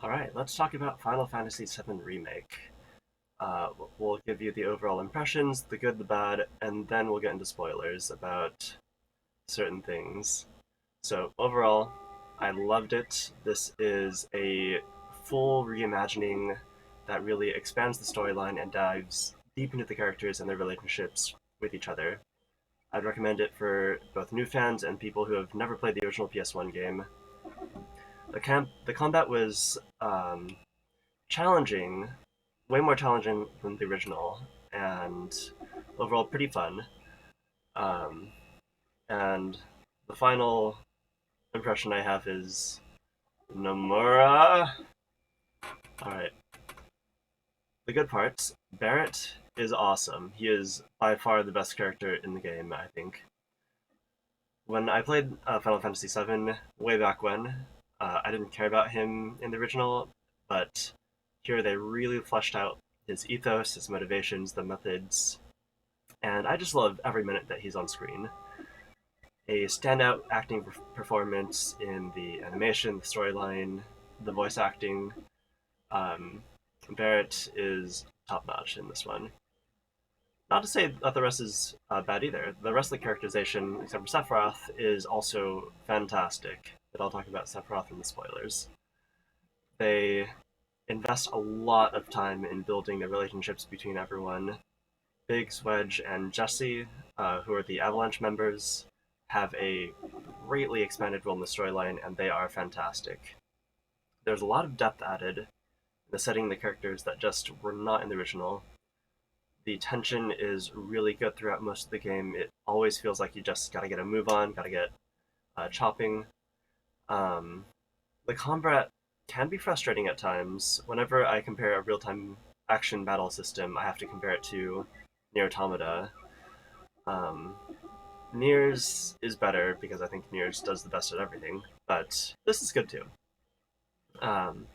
Alright, let's talk about Final Fantasy VII Remake. We'll give you the overall impressions, the good, the bad, and then we'll get into spoilers about certain things. So, overall, I loved it. This is a full reimagining that really expands the storyline and dives deep into the characters and their relationships with each other. I'd recommend it for both new fans and people who have never played the original PS1 game. The combat was challenging, way more challenging than the original, and overall pretty fun. Um, and the final impression I have is Nomura. Alright, the good parts. Barrett is awesome. He is by far the best character in the game, I think. When I played Final Fantasy VII way back when, I didn't care about him in the original, but here they really fleshed out his ethos, his motivations, the methods, and I just love every minute that he's on screen. A standout acting performance in the animation, the storyline, the voice acting. Um, Barrett is top notch in this one. Not to say that the rest is bad either. The rest of the characterization, except for Sephiroth, is also fantastic. But I'll talk about Sephiroth in the spoilers. They invest a lot of time in building the relationships between everyone. Biggs, Wedge, and Jesse, who are the Avalanche members, have a greatly expanded role in the storyline, and they are fantastic. There's a lot of depth added in the setting the characters that just were not in the original. The tension is really good throughout most of the game. It always feels like you just gotta get a move on, gotta get chopping. Um, the combat can be frustrating at times. Whenever I compare a real-time action battle system, I have to compare it to Nier Automata. Um, Nier's is better because I think Nier's does the best at everything, but this is good too. Um,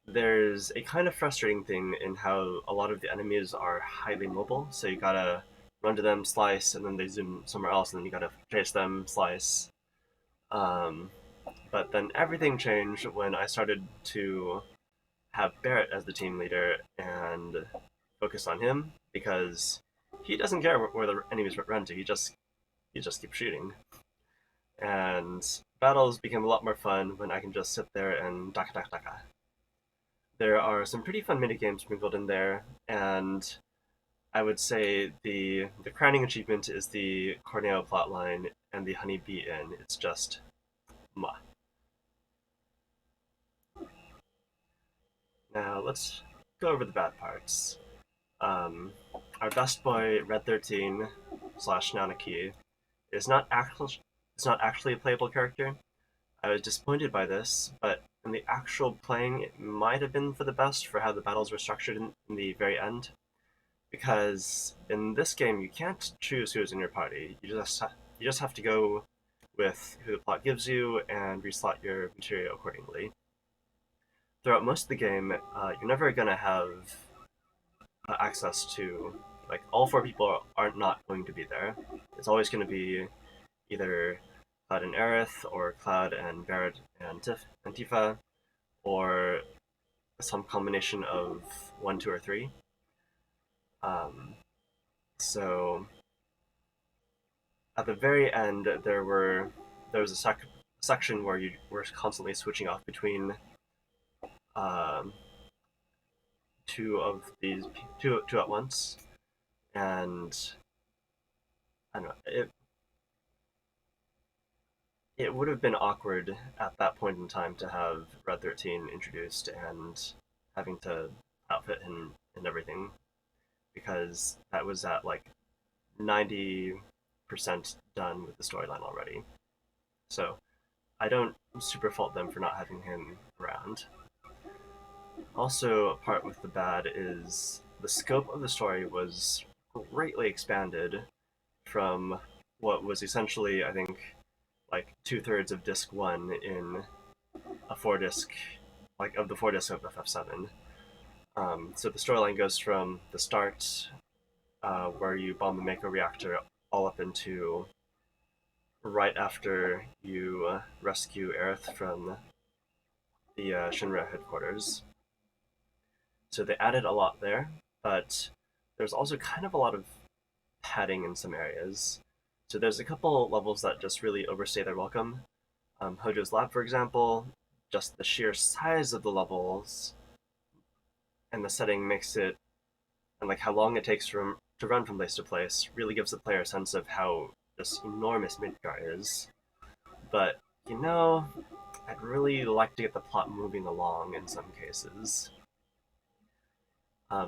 there's a kind of frustrating thing in how a lot of the enemies are highly mobile, so you gotta run to them, slice, and then they zoom somewhere else, and then you gotta chase them, slice. Um, but then everything changed when I started to have Barrett as the team leader and focus on him because he doesn't care where the enemies run to. He just keeps shooting, and battles became a lot more fun when I can just sit there and daka daka daka. There are some pretty fun minigames sprinkled in there, and I would say the crowning achievement is the Corneo plotline and the Honey Bee Inn. It's just mwah. Now let's go over the bad parts. Um, our best boy Red 13 slash Nanaki is not actually a playable character. I was disappointed by this, but in the actual playing, it might have been for the best for how the battles were structured in the very end. Because in this game, you can't choose who's in your party. You just have to go with who the plot gives you and reslot your material accordingly. Throughout most of the game, you're never gonna have access to like all four people are not going to be there. It's always going to be either Cloud and Aerith, or Cloud and Barrett and Tifa, or some combination of one, two, or three. Um, so at the very end, there was a section where you were constantly switching off between um, two at once, and I don't know. It would have been awkward at that point in time to have Red 13 introduced and having to outfit him and everything, because that was at like 90% done with the storyline already. So I don't super fault them for not having him around. Also, a part with the bad is the scope of the story was greatly expanded from what was essentially, I think, like two-thirds of disc one in a four disc, like of the four discs of FF7. So the storyline goes from the start, where you bomb the Mako reactor, all up into right after you rescue Aerith from the Shinra headquarters. So they added a lot there, but there's also kind of a lot of padding in some areas. So there's a couple levels that just really overstay their welcome. Hojo's Lab, for example, just the sheer size of the levels and the setting makes it, and like how long it takes to run from place to place, really gives the player a sense of how just enormous Midgar is. But you know, I'd really like to get the plot moving along in some cases.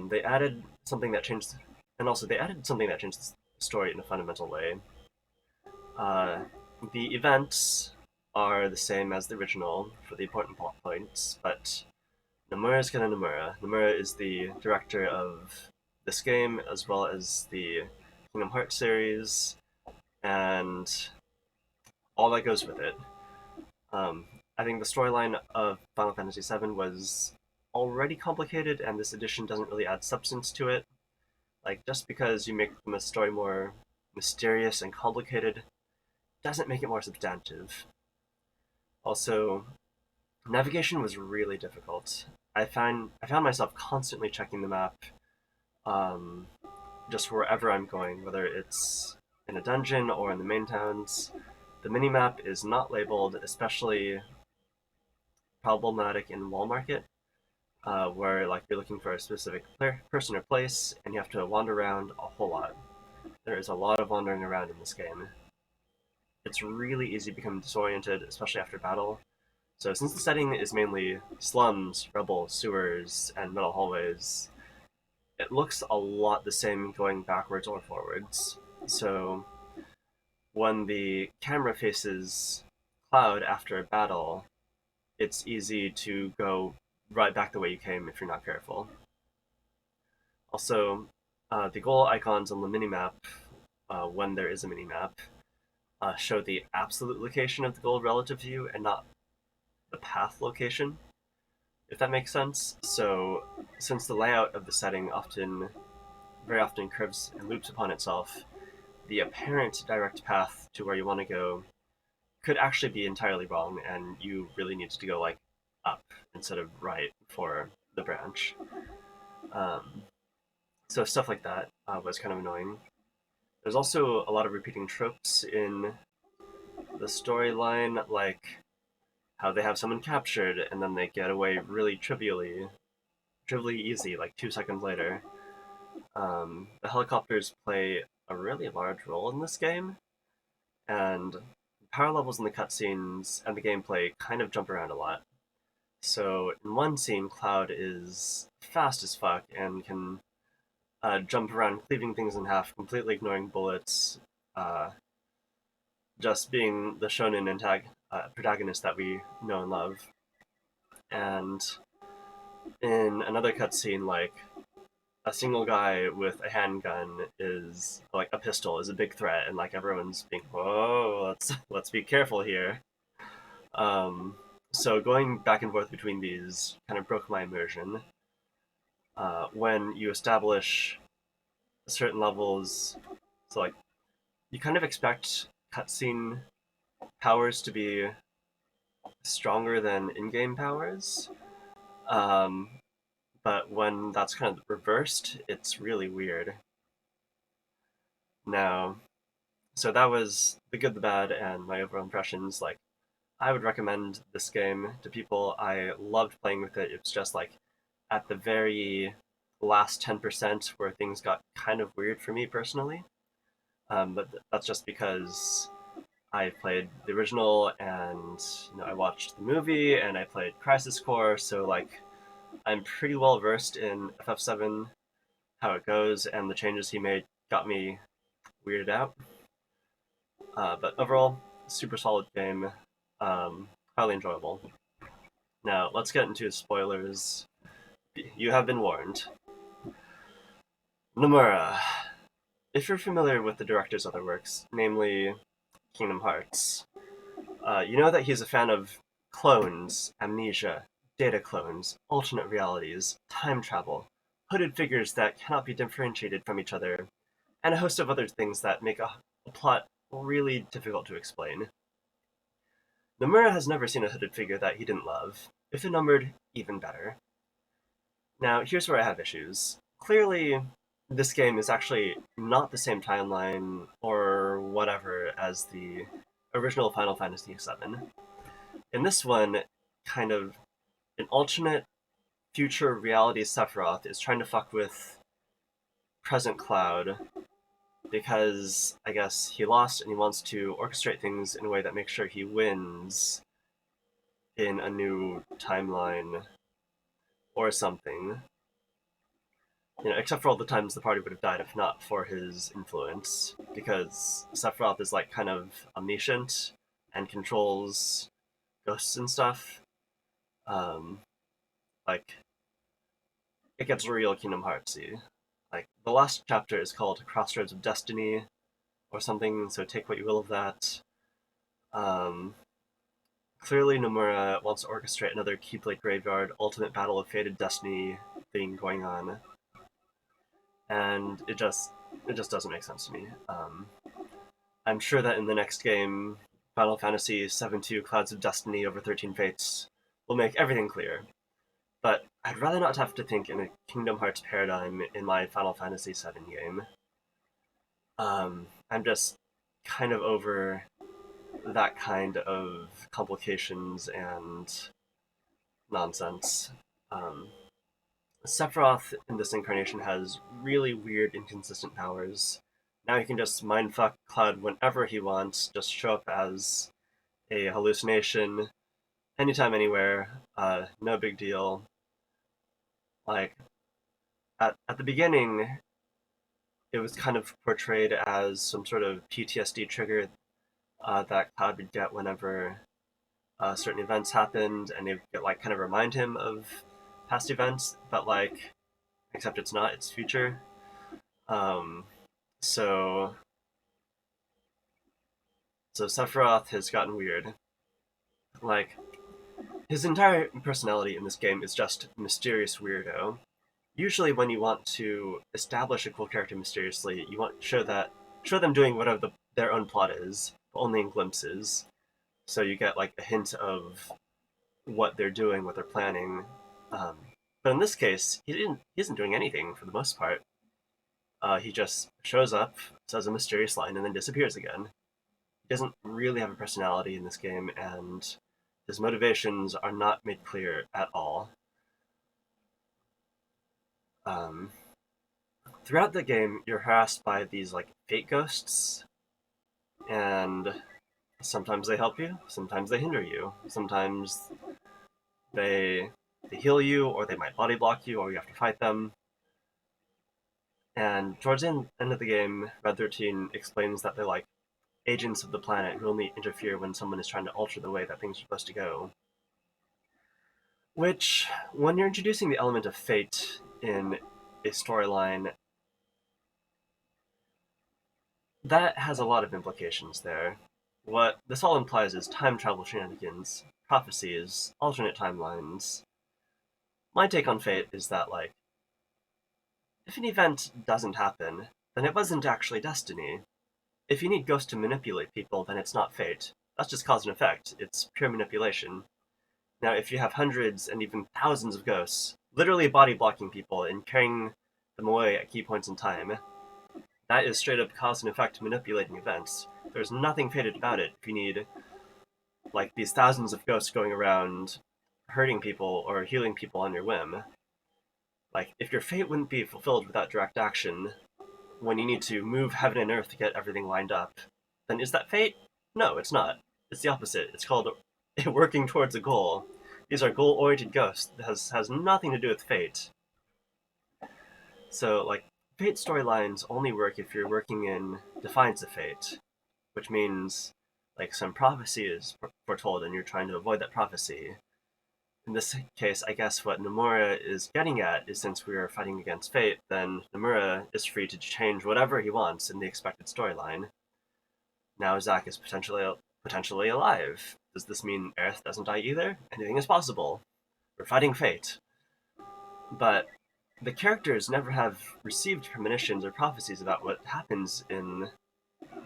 They added something that changed, and also they added something that changed the story in a fundamental way. Uh, the events are the same as the original for the important plot points, but Nomura is kind of Nomura. Nomura is the director of this game as well as the Kingdom Hearts series, and all that goes with it. Um, I think the storyline of Final Fantasy VII was already complicated, and this edition doesn't really add substance to it. Like, just because you make the story more mysterious and complicated doesn't make it more substantive. Also, navigation was really difficult. I found myself constantly checking the map, um, just wherever I'm going, whether it's in a dungeon or in the main towns. The minimap is not labeled, especially problematic in Wall Market, where like you're looking for a specific person or place, and you have to wander around a whole lot. There is a lot of wandering around in this game. It's really easy to become disoriented, especially after battle. So since the setting is mainly slums, rubble, sewers, and metal hallways, it looks a lot the same going backwards or forwards. So when the camera faces Cloud after a battle, it's easy to go right back the way you came if you're not careful. Also, the goal icons on the minimap, when there is a minimap, show the absolute location of the goal relative to you and not the path location, if that makes sense. So, since the layout of the setting very often curves and loops upon itself, the apparent direct path to where you want to go could actually be entirely wrong, and you really need to go like up instead of right for the branch. Um, so stuff like that was kind of annoying. There's also a lot of repeating tropes in the storyline, like how they have someone captured and then they get away really trivially easy, like 2 seconds later. The helicopters play a really large role in this game, and power levels in the cutscenes and the gameplay kind of jump around a lot. So in one scene, Cloud is fast as fuck and can jump around, cleaving things in half, completely ignoring bullets, uh, just being the shonen protagonist that we know and love. And in another cutscene, like a single guy with a handgun is like a pistol is a big threat, and like everyone's being whoa, let's be careful here. Um, so going back and forth between these kind of broke my immersion. When you establish certain levels, so like you kind of expect cutscene powers to be stronger than in-game powers, um, but when that's kind of reversed, it's really weird. Now, so that was the good, the bad, and my overall impressions. Like, I would recommend this game to people. I loved playing with it. It's just like at the very last 10% where things got kind of weird for me personally. But that's just because I played the original and I watched the movie and I played Crisis Core, so like I'm pretty well versed in FF7, how it goes, and the changes he made got me weirded out. But overall, super solid game, highly enjoyable. Now let's get into spoilers. You have been warned. Nomura. If you're familiar with the director's other works, namely Kingdom Hearts, you know that he's a fan of clones, amnesia, data clones, alternate realities, time travel, hooded figures that cannot be differentiated from each other, and a host of other things that make a plot really difficult to explain. Nomura has never seen a hooded figure that he didn't love. If they're numbered, even better. Now, here's where I have issues. Clearly, this game is actually not the same timeline or whatever as the original Final Fantasy VII. In this one, kind of an alternate future reality Sephiroth is trying to fuck with present Cloud because I guess he lost and he wants to orchestrate things in a way that makes sure he wins in a new timeline or something. Except for all the times the party would have died if not for his influence, because Sephiroth is like kind of omniscient and controls ghosts and stuff. Um, like it gets real Kingdom Heartsy. Like the last chapter is called Crossroads of Destiny or something, so take what you will of that. Um, Clearly, Nomura wants to orchestrate another Keyblade Graveyard Ultimate Battle of Fated Destiny thing going on, and it just doesn't make sense to me. I'm sure that in the next game, Final Fantasy VII-2 Clouds of Destiny over 13 Fates will make everything clear. But I'd rather not have to think in a Kingdom Hearts paradigm in my Final Fantasy VII game. I'm just kind of over that kind of complications and nonsense. Um, Sephiroth in this incarnation has really weird, inconsistent powers. Now he can just mindfuck Cloud whenever he wants, just show up as a hallucination anytime, anywhere. No big deal. Like, at the beginning, it was kind of portrayed as some sort of PTSD trigger that Cloud would get whenever certain events happened, and it would like kind of remind him of past events, but like, except it's not, it's future. Um, so so Sephiroth has gotten weird. Like his entire personality in this game is just mysterious weirdo. Usually, when you want to establish a cool character mysteriously, you want to show them doing whatever their own plot is, but only in glimpses. So you get like a hint of what they're doing, what they're planning. Um, but in this case, he isn't doing anything for the most part. He just shows up, says a mysterious line, and then disappears again. He doesn't really have a personality in this game, and his motivations are not made clear at all. Um, Throughout the game, you're harassed by these like fate ghosts, and sometimes they help you, sometimes they hinder you, sometimes they heal you, or they might body block you, or you have to fight them. And towards the end of the game, Red 13 explains that they're like agents of the planet who only interfere when someone is trying to alter the way that things are supposed to go. Which, when you're introducing the element of fate in a storyline, that has a lot of implications there. What this all implies is time travel shenanigans, prophecies, alternate timelines. My take on fate is that, like, if an event doesn't happen, then it wasn't actually destiny. If you need ghosts to manipulate people, then it's not fate. That's just cause and effect. It's pure manipulation. Now, if you have hundreds and even thousands of ghosts, literally body blocking people and carrying them away at key points in time, that is straight up cause and effect manipulating events. There's nothing fated about it if you need, like, these thousands of ghosts going around hurting people or healing people on your whim. Like, if your fate wouldn't be fulfilled without direct action, when you need to move heaven and earth to get everything lined up, then is that fate? No, it's not. It's the opposite. It's called working towards a goal. These are goal-oriented ghosts. That has nothing to do with fate. So, like, fate storylines only work if you're working in defiance of fate, which means, like, some prophecy is foretold and you're trying to avoid that prophecy. In this case, I guess what Nomura is getting at is since we are fighting against fate, then Nomura is free to change whatever he wants in the expected storyline. Now Zack is potentially alive. Does this mean Aerith doesn't die either? Anything is possible. We're fighting fate. But the characters never have received premonitions or prophecies about what happens in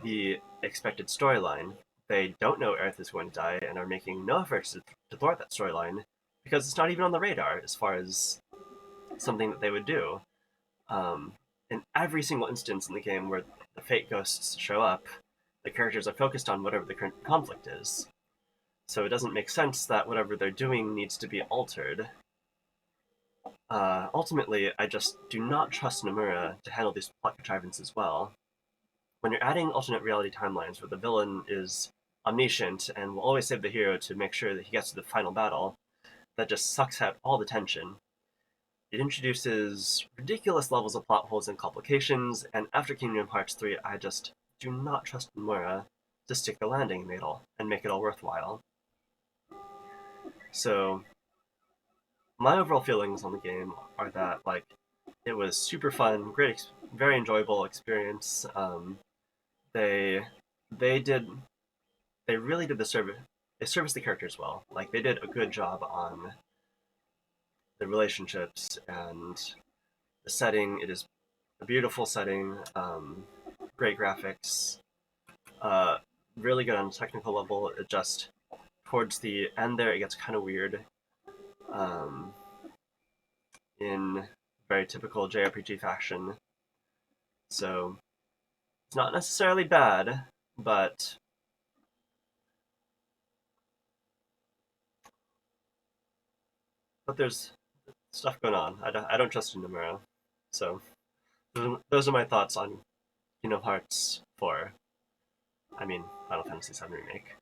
the expected storyline. They don't know Aerith is going to die and are making no efforts to thwart that storyline because it's not even on the radar as far as something that they would do. Um, in every single instance in the game where the fate ghosts show up, the characters are focused on whatever the current conflict is. So it doesn't make sense that whatever they're doing needs to be altered. Ultimately, I just do not trust Nomura to handle these plot contrivances well. When you're adding alternate reality timelines where the villain is omniscient and will always save the hero to make sure that he gets to the final battle, that just sucks out all the tension. It introduces ridiculous levels of plot holes and complications, and after Kingdom Hearts 3, I just do not trust Nomura to stick the landing in it all and make it all worthwhile. So, my overall feelings on the game are that, like, it was super fun, great, very enjoyable experience. They they did they really did the service. They serviced the characters well. Like they did a good job on the relationships and the setting. It is a beautiful setting, great graphics, uh, really good on a technical level. It just towards the end there, it gets kind of weird, um, in very typical JRPG fashion. So it's not necessarily bad, but there's stuff going on. I don't trust in Nomura. So those are my thoughts on Kingdom Hearts 4. I mean, Final Fantasy VII Remake.